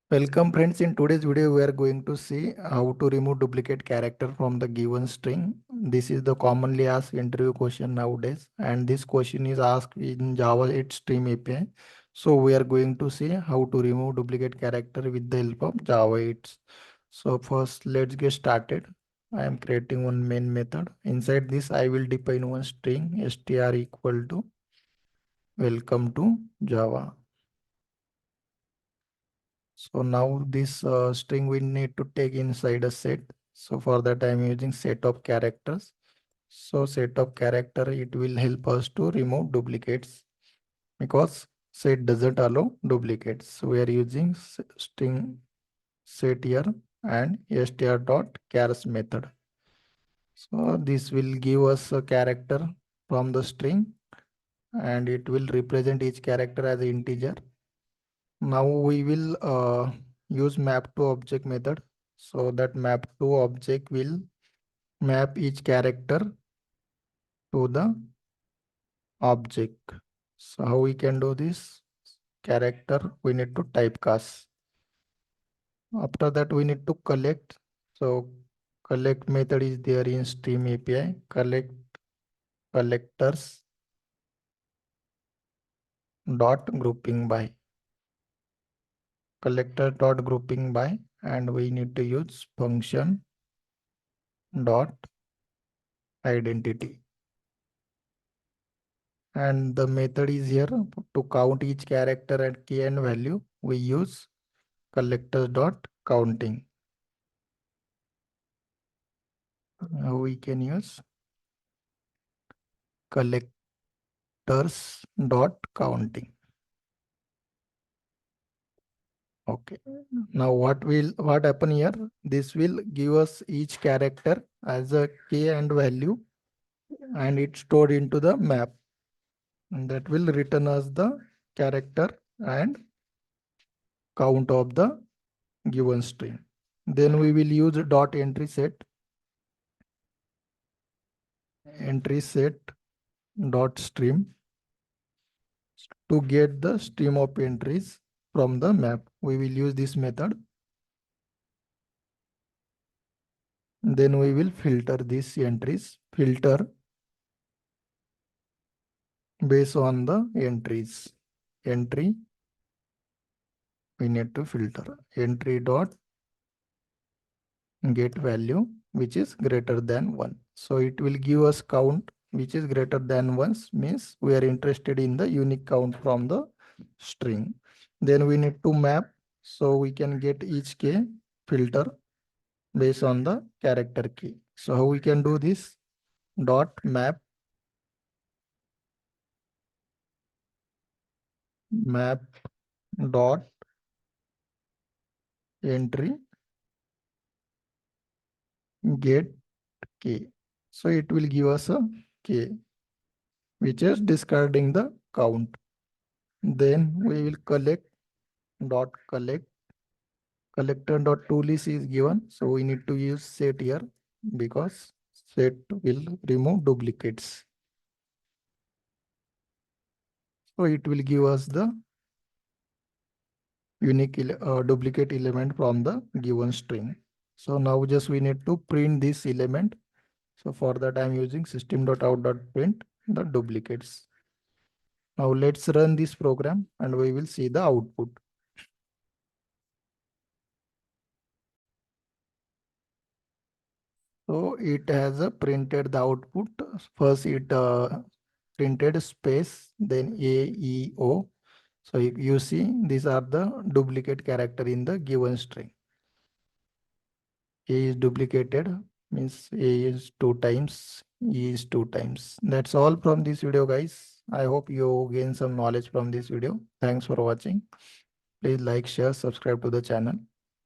Welcome friends, in today's video we are going to see how to remove duplicate character from the given string. This is the commonly asked interview question nowadays, and this question is asked in Java 8 Stream API. So we are going to see how to remove duplicate character with the help of Java 8. So first let's get started. I am creating one main method. Inside this I will define one string str equal to welcome to Java. So now this string we need to take inside a set. So for that I am using set of characters. So set of character, it will help us to remove duplicates because set doesn't allow duplicates. So we are using string set here and str dot chars method. So this will give us a character from the string and it will represent each character as an integer. Now we will use map to object method. So that map to object will map each character to the object. So how we can do this? Character we need to typecast. After that we need to collect. So collect method is there in Stream API. Collect collectors dot grouping by. Collector dot grouping by, and we need to use function dot identity. And the method is here to count each character at key and value. We use collectors dot counting. We can use collectors dot counting. Okay. Now what happen here? This will give us each character as a key and value, and it's stored into the map. And that will return us the character and count of the given string. Then we will use dot entry set dot stream to get the stream of entries from the map. We will use this method. Then we will filter these entries. Filter based on the entries. Entry we need to filter. Entry dot get value which is greater than 1. So it will give us count which is greater than 1, means we are interested in the unique count from the string. Then we need to map, so we can get each key filter based on the character key. So how we can do this? Dot map dot entry get key. So it will give us a key which is discarding the count. Then we will collect collector dot tools is given, so we need to use set here because set will remove duplicates. So it will give us the unique duplicate element from the given string. So now just we need to print this element. So for that I'm using system.out.print the duplicates. Now let's run this program and we will see the output. So it has printed the output. First it printed space, then A, E, O. So you see these are the duplicate character in the given string. A is duplicated, means A is 2 times, E is 2 times. That's all from this video, guys. I hope you gain some knowledge from this video. Thanks for watching. Please like, share, subscribe to the channel.